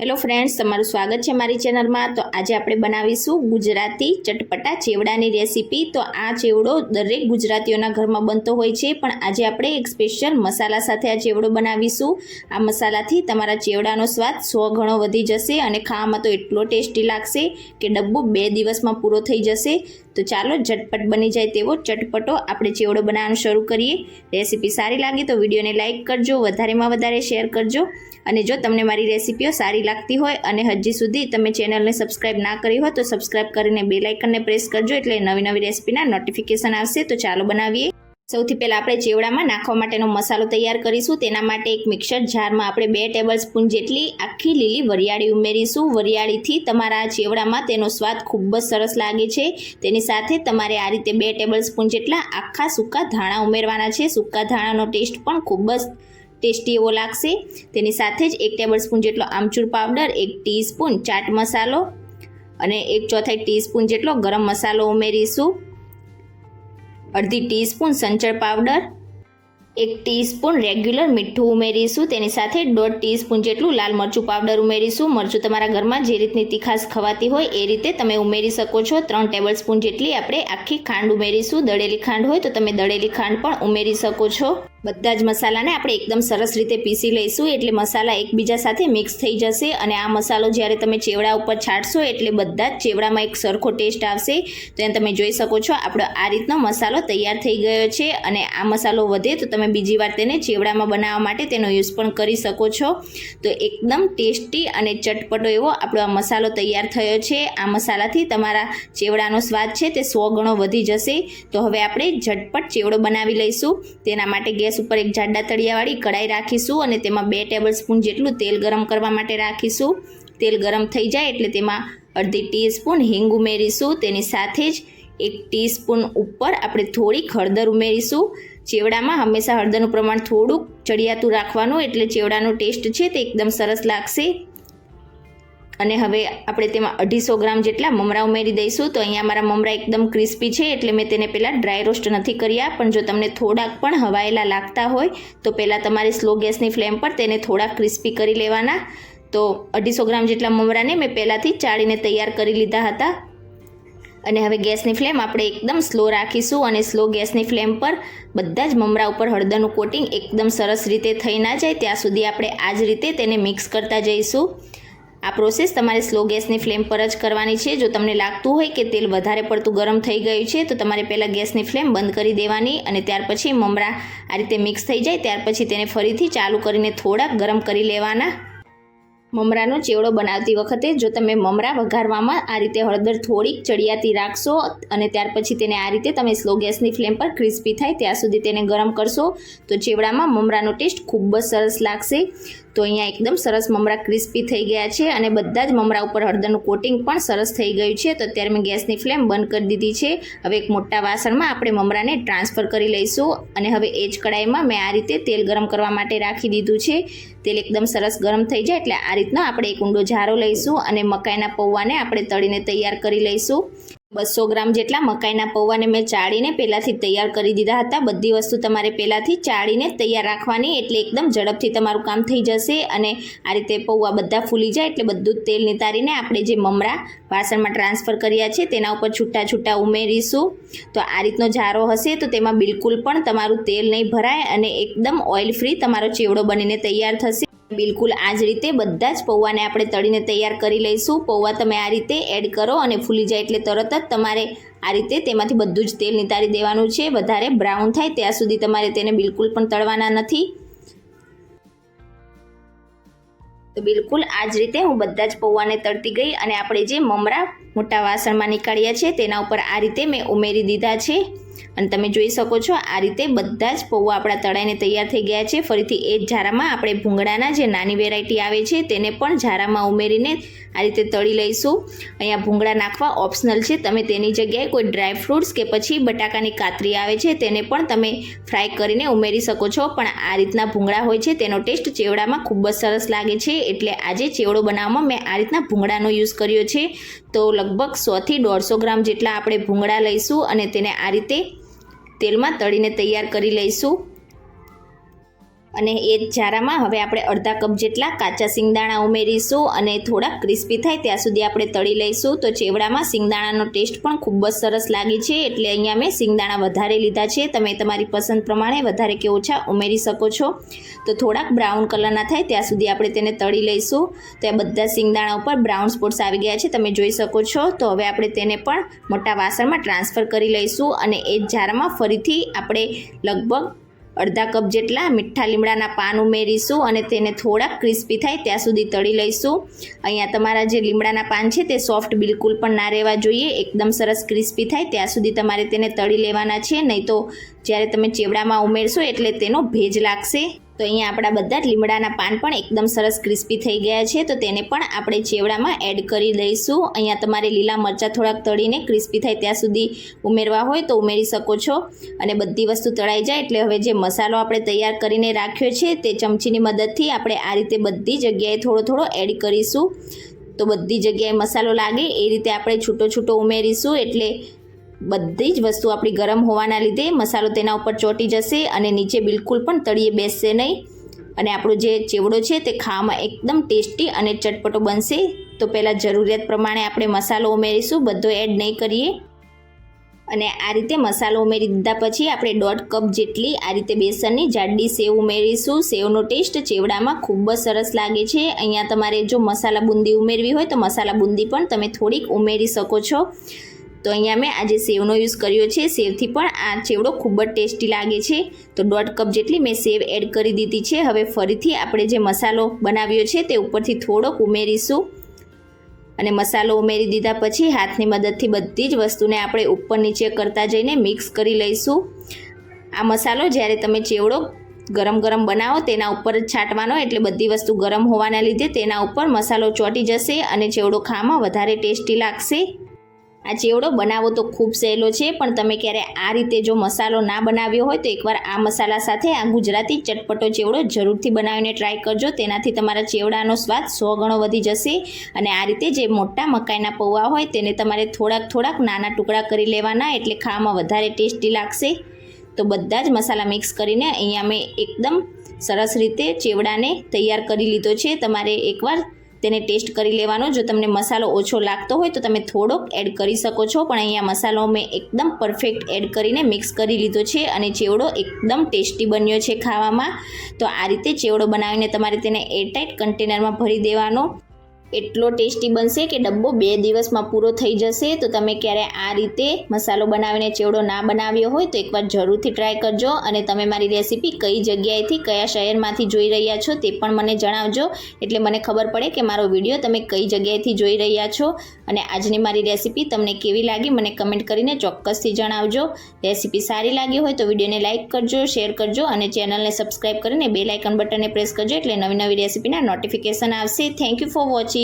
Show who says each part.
Speaker 1: Hello friends, તમારું સ્વાગત છે મારી ચેનલમાં। તો આજે આપણે બનાવીશું ગુજરાતી ચટપટા ચેવડાની રેસીપી। તો આ ચેવડો દરેક ગુજરાતીઓના ઘરમાં બનતો હોય છે, પણ આજે આપણે એક સ્પેશિયલ મસાલા સાથે આ ચેવડો બનાવીશું। આ મસાલાથી તમારા ચેવડાનો સ્વાદ 100 ગણો વધી જશે અને ખાવામાં તો એટલો ટેસ્ટી લાગશે કે ડબ્બો 2 દિવસમાં પૂરો થઈ જશે। તો ચાલો ઝટપટ બની જાય તેવો ચટપટો આપણે ચેવડો બનાવવાનું શરૂ કરીએ। રેસીપી સારી લાગી તો વિડીયોને લાઇક કરજો, વધારેમાં વધારે શેર કરજો। અને જો તમને મારી રેસીપીઓ સારી લાગતી હોય અને હજી સુધી તમે ચેનલને સબસ્ક્રાઇબ ના કરી હોય તો સબસ્ક્રાઇબ કરીને બેલ આઇકનને પ્રેસ કરજો, એટલે નવી રેસીપીના નોટિફિકેશન આવશે। તો ચાલો બનાવીએ। સૌથી પહેલાં આપણે ચેવડામાં નાખવા માટેનો મસાલો તૈયાર કરીશું। તેના માટે એક મિક્સર જારમાં આપણે 2 ટેબલસ્પૂન જેટલી આખી લીલી વરિયાળી ઉમેરીશું। વરિયાળીથી તમારા ચેવડામાં તેનો સ્વાદ ખૂબ જ સરસ લાગે છે। તેની સાથે તમારે આ રીતે 2 ટેબલસ્પૂન જેટલા આખા સૂકા ધાણા ઉમેરવાના છે। સૂકા ધાણાનો ટેસ્ટ પણ ખૂબ જ ટેસ્ટી એવો લાગશે। તેની સાથે જ 1 ટેબલસ્પૂન જેટલો આમચૂર પાવડર, 1 ટીસ્પૂન ચાટ મસાલો અને 1/4 ટીસ્પૂન જેટલો ગરમ મસાલો ઉમેરીશું। અડધી ટીસ્પૂન સંચળ પાવડર, 1 ટીસ્પૂન રેગ્યુલર મીઠું ઉમેરીશું। તેની સાથે 1/2 ટીસ્પૂન જેટલું લાલ મરચું પાવડર ઉમેરીશું। મરચું તમારા ઘરમાં જે રીતની તીખાશ ખવાતી હોય એ રીતે તમે ઉમેરી શકો છો। 3 ટેબલસ્પૂન જેટલી આપણે આખી ખાંડ ઉમેરીશું। દળેલી ખાંડ હોય તો તમે દળેલી ખાંડ પણ ઉમેરી શકો છો। બધા જ મસાલાને આપણે એકદમ સરસ રીતે પીસી લઈશું, એટલે મસાલા એકબીજા સાથે મિક્સ થઈ જશે અને આ મસાલો જ્યારે તમે ચેવડા ઉપર છાંટશો એટલે બધા જ ચેવડામાં એક સરખો ટેસ્ટ આવશે। તો એમ તમે જોઈ શકો છો આપણો આ રીતનો મસાલો તૈયાર થઈ ગયો છે અને આ મસાલો વધે તો તમે બીજી વાર તેને ચેવડામાં બનાવવા માટે તેનો યુઝ પણ કરી શકો છો। તો એકદમ ટેસ્ટી અને ચટપટો એવો આપણો આ મસાલો તૈયાર થયો છે। આ મસાલાથી તમારા ચેવડાનો સ્વાદ છે તે 100 ગણો વધી જશે। તો હવે આપણે ઝટપટ ચેવડો બનાવી લઈશું। તેના માટે ગેસ ઉપર એક જાડા તળિયાવાળી કઢાઈ રાખીશું અને તેમાં 2 ટેબલસ્પૂન જેટલું તેલ ગરમ કરવા માટે રાખીશું। તેલ ગરમ થઈ જાય એટલે તેમાં અડધી ટીસ્પૂન હિંગ ઉમેરીશું। તેની સાથે જ 1 ટીસ્પૂન ઉપર આપણે થોડીક હળદર ઉમેરીશું। ચેવડામાં હંમેશા હળદરનું પ્રમાણ થોડુંક ચડિયાતું રાખવાનું, એટલે ચેવડાનો ટેસ્ટ છે તે એકદમ સરસ લાગશે। અને હવે આપણે તેમાં 250 ગ્રામ જેટલા મમરા ઉમેરી દઈશું। તો અહીંયા મારા મમરા એકદમ ક્રિસ્પી છે એટલે મેં તેને પહેલાં ડ્રાય રોસ્ટ નથી કર્યા, પણ જો તમને થોડાક પણ હવાયેલા લાગતા હોય તો પહેલાં તમારે સ્લો ગેસની ફ્લેમ પર તેને થોડા ક્રિસ્પી કરી લેવાના। તો 250 ગ્રામ જેટલા મમરાને મેં પહેલાંથી ચાળીને તૈયાર કરી લીધા હતા। અને હવે ગેસની ફ્લેમ આપણે એકદમ સ્લો રાખીશું અને સ્લો ગેસની ફ્લેમ પર બધા જ મમરા ઉપર હળદરનું કોટિંગ એકદમ સરસ રીતે થઈ ના જાય ત્યાં સુધી આપણે આ જ રીતે તેને મિક્સ કરતા જઈશું। આ પ્રોસેસ તમારે સ્લો ગેસની ફ્લેમ પર જ કરવાની છે। જો તમને લાગતું હોય કે તેલ વધારે પડતું ગરમ થઈ ગયું છે તો તમારે પહેલાં ગેસની ફ્લેમ બંધ કરી દેવાની અને ત્યાર પછી મમરા આ રીતે મિક્સ થઈ જાય ત્યાર પછી તેને ફરીથી ચાલુ કરીને થોડાક ગરમ કરી લેવાના। મમરાનો ચેવડો બનાવતી વખતે જો તમે મમરા વઘારવામાં આ રીતે હળદર થોડીક ચડિયાતી રાખશો અને ત્યાર પછી તેને આ રીતે તમે સ્લો ગેસની ફ્લેમ પર ક્રિસ્પી થાય ત્યાં સુધી તેને ગરમ કરશો તો ચેવડામાં મમરાનો ટેસ્ટ ખૂબ જ સરસ લાગશે। તો અહીંયા એકદમ સરસ મમરા ક્રિસ્પી થઈ ગયા છે અને બધા જ મમરા ઉપર હળદરનું કોટિંગ પણ સરસ થઈ ગયું છે। તો અત્યારે મેં ગેસની ફ્લેમ બંધ કરી દીધી છે। હવે એક મોટા વાસણમાં આપણે મમરાને ટ્રાન્સફર કરી લઈશું અને હવે એ જ કડાઈમાં મેં આ રીતે તેલ ગરમ કરવા માટે રાખી દીધું છે। તેલ એકદમ સરસ ગરમ થઈ જાય એટલે આ રીતનો આપણે એક ઊંડો જારો લઈશું અને મકાઈના પૌવાને આપણે તળીને તૈયાર કરી લઈશું। 200 ગ્રામ જેટલા મકાઈના પૌવાને મેં ચાળીને પહેલાંથી તૈયાર કરી દીધા હતા। બધી વસ્તુ તમારે પહેલાંથી ચાળીને તૈયાર રાખવાની, એટલે એકદમ ઝડપથી તમારું કામ થઈ જશે અને આ રીતે પૌવા બધા ફૂલી જાય એટલે બધું જ તેલ નિતારીને આપણે જે મમરા વાસણમાં ટ્રાન્સફર કર્યા છે તેના ઉપર છૂટા છૂટા ઉમેરીશું। તો આ રીતનો જારો હશે તો તેમાં બિલકુલ પણ તમારું તેલ નહીં ભરાય અને એકદમ ઓઇલ ફ્રી તમારો ચેવડો બનીને તૈયાર થશે। બિલકુલ આ જ રીતે બધા જ પૌવાને આપણે તળીને તૈયાર કરી લઈશું। પૌવા તમે આ રીતે એડ કરો અને ફૂલી જાય એટલે તરત જ તમારે આ રીતે તેમાંથી બધું જ તેલ નિતારી દેવાનું છે। વધારે બ્રાઉન થાય ત્યાં સુધી તમારે તેને બિલકુલ પણ તળવાના નથી। તો બિલકુલ આ જ રીતે હું બધા જ પૌવાને તળતી ગઈ અને આપણે જે મમરા મોટા વાસણમાં નીકાળ્યા છે તેના ઉપર આ રીતે મેં ઉમેરી દીધા છે અને તમે જોઈ શકો છો આ રીતે બધા જ પૌવા આપણા તળાઈને તૈયાર થઈ ગયા છે। ફરીથી એ જ ઝારામાં આપણે ભૂંગળાના જે નાની વેરાયટી આવે છે તેને પણ ઝારામાં ઉમેરીને આ રીતે તળી લઈશું। અહીંયા ભૂંગળા નાખવા ઓપ્શનલ છે, તમે તેની જગ્યાએ કોઈ ડ્રાય ફ્રૂટ્સ કે પછી બટાકાની કાતરી આવે છે તેને પણ તમે ફ્રાય કરીને ઉમેરી શકો છો, પણ આ રીતના ભૂંગળા હોય છે તેનો ટેસ્ટ ચેવડામાં ખૂબ જ સરસ લાગે છે, એટલે આજે ચેવડો બનાવવામાં મેં આ રીતના ભૂંગળાનો યુઝ કર્યો છે। તો લગભગ 100 થી 150 ગ્રામ જેટલા આપણે ભૂંગળા લઈશું અને તેને આ રીતે તેલમાં તળીને તૈયાર કરી લઈશું। અને એ જ જારામાં હવે આપણે અડધા કપ જેટલા કાચા સિંગદાણા ઉમેરીશું અને થોડા ક્રિસ્પી થાય ત્યાં સુધી આપણે તળી લઈશું. તો ચેવડામાં સિંગદાણાનો ટેસ્ટ પણ ખૂબ જ સરસ લાગે છે, એટલે અહીંયા મેં સિંગદાણા વધારે લીધા છે. તમે તમારી પસંદ પ્રમાણે વધારે કે ઓછા ઉમેરી શકો છો. તો થોડાક બ્રાઉન કલરના થાય ત્યાં સુધી આપણે તેને તળી લઈશું. તો આ બધા સિંગદાણા ઉપર બ્રાઉન સ્પોટ્સ આવી ગયા છે, તમે જોઈ શકો છો. તો હવે આપણે તેને પણ મોટા વાસણમાં ટ્રાન્સફર કરી લઈશું અને એ જ જારમાં ફરીથી આપણે લગભગ અડધા કપ જેટલા મીઠા લીમડાના પાન ઉમેરીશું અને તેને થોડાક ક્રિસ્પી થાય ત્યાં સુધી તળી લઈશું. અહીંયા તમારા જે લીમડાના પાન છે તે સોફ્ટ બિલકુલ પણ ના રહેવા જોઈએ, એકદમ સરસ ક્રિસ્પી થાય ત્યાં સુધી તમારે તેને તળી લેવાના છે, નહીં તો જ્યારે તમે ચેવડામાં ઉમેરશો એટલે તેનો ભેજ લાગશે. તો અહીંયા આપણા બધા જ લીમડાના પાન પણ એકદમ સરસ ક્રિસ્પી થઈ ગયા છે, તો તેને પણ આપણે ચેવડામાં એડ કરી દઈશું. અહીંયા તમારે લીલા મરચાં થોડાક તળીને ક્રિસ્પી થાય ત્યાં સુધી ઉમેરવા હોય તો ઉમેરી શકો છો. અને બધી વસ્તુ તળાઈ જાય એટલે હવે જે મસાલો આપણે તૈયાર કરીને રાખ્યો છે તે ચમચીની મદદથી આપણે આ રીતે બધી જગ્યાએ થોડો થોડો એડ કરીશું. તો બધી જગ્યાએ મસાલો લાગે એ રીતે આપણે છૂટો છૂટો ઉમેરીશું, એટલે બધી જ વસ્તુ આપણી ગરમ હોવાના લીધે મસાલો તેના ઉપર ચોંટી જશે અને નીચે બિલકુલ પણ તળીએ બેસશે નહીં. અને આપણો જે ચેવડો છે તે ખાવામાં એકદમ ટેસ્ટી અને ચટપટો બનશે. તો પહેલાં જરૂરિયાત પ્રમાણે આપણે મસાલો ઉમેરીશું, બધો એડ નહીં કરીએ. અને આ રીતે મસાલો ઉમેરી દીધા પછી આપણે 1.5 કપ જેટલી આ રીતે બેસનની જાડી સેવ ઉમેરીશું. સેવનો ટેસ્ટ ચેવડામાં ખૂબ જ સરસ લાગે છે. અહીંયા તમારે જો મસાલા બુંદી ઉમેરવી હોય તો મસાલા બુંદી પણ તમે થોડીક ઉમેરી શકો છો. તો અહીંયા મેં આજે સેવનો યુઝ કર્યો છે. સેવથી પણ આ ચેવડો ખૂબ જ ટેસ્ટી લાગે છે. તો 1.5 કપ જેટલી મેં સેવ એડ કરી દીધી છે. હવે ફરીથી આપણે જે મસાલો બનાવ્યો છે તે ઉપરથી થોડોક ઉમેરીશું અને મસાલો ઉમેરી દીધા પછી હાથની મદદથી બધી જ વસ્તુને આપણે ઉપર નીચે કરતા જઈને મિક્સ કરી લઈશું. આ મસાલો જ્યારે તમે ચેવડો ગરમ ગરમ બનાવો તેના ઉપર જ છાંટવાનો, એટલે બધી વસ્તુ ગરમ હોવાના લીધે તેના ઉપર મસાલો ચોંટી જશે અને ચેવડો ખાવામાં વધારે ટેસ્ટી લાગશે. આ ચેવડો બનાવવો તો ખૂબ સહેલો છે, પણ તમે ક્યારે આ રીતે જો મસાલો ના બનાવ્યો હોય તો એકવાર આ મસાલા સાથે આ ગુજરાતી ચટપટો ચેવડો જરૂરથી બનાવીને ટ્રાય કરજો. તેનાથી તમારા ચેવડાનો સ્વાદ 100 ગણો વધી જશે. અને આ રીતે જે મોટા મકાઈના પૌવા હોય તેને તમારે થોડાક નાના ટુકડા કરી લેવાના, એટલે ખાવામાં વધારે ટેસ્ટી લાગશે. તો બધા જ મસાલા મિક્સ કરીને અહીંયા મેં એકદમ સરસ રીતે ચેવડાને તૈયાર કરી લીધો છે. તમારે એકવાર તેને ટેસ્ટ કરી લેવાનો. જો તમને મસાલો ઓછો લાગતો હોય તો તમે થોડોક એડ કરી શકો છો, પણ અહીંયા મસાલો મેં એકદમ પરફેક્ટ એડ કરીને મિક્સ કરી લીધો છે અને ચેવડો એકદમ ટેસ્ટી બન્યો છે ખાવામાં. તો આ રીતે ચેવડો બનાવીને તમારે તેને એરટાઇટ કન્ટેનરમાં ભરી દેવાનો. એટલો ટેસ્ટી બનશે કે ડબ્બો 2 દિવસમાં પૂરો થઈ જશે. તો તમે ક્યારે આ રીતે મસાલો બનાવીને ચેવડો ના બનાવ્યો હોય તો એકવાર જરૂરથી ટ્રાય કરજો. અને તમે મારી રેસીપી કઈ જગ્યાએથી કયા શહેરમાંથી જોઈ રહ્યા છો તે પણ મને જણાવજો, એટલે મને ખબર પડે કે મારો વિડીયો તમે કઈ જગ્યાએથી જોઈ રહ્યા છો. અને આજની મારી રેસીપી તમને કેવી લાગી મને કમેન્ટ કરીને ચોક્કસથી જણાવજો. રેસીપી સારી લાગી હોય તો વિડીયોને લાઇક કરજો, શેર કરજો અને ચેનલને સબસ્ક્રાઈબ કરીને બેલ આઇકન બટનને પ્રેસ કરજો, એટલે નવી રેસીપીના નોટિફિકેશન આવશે. Thank you for watching.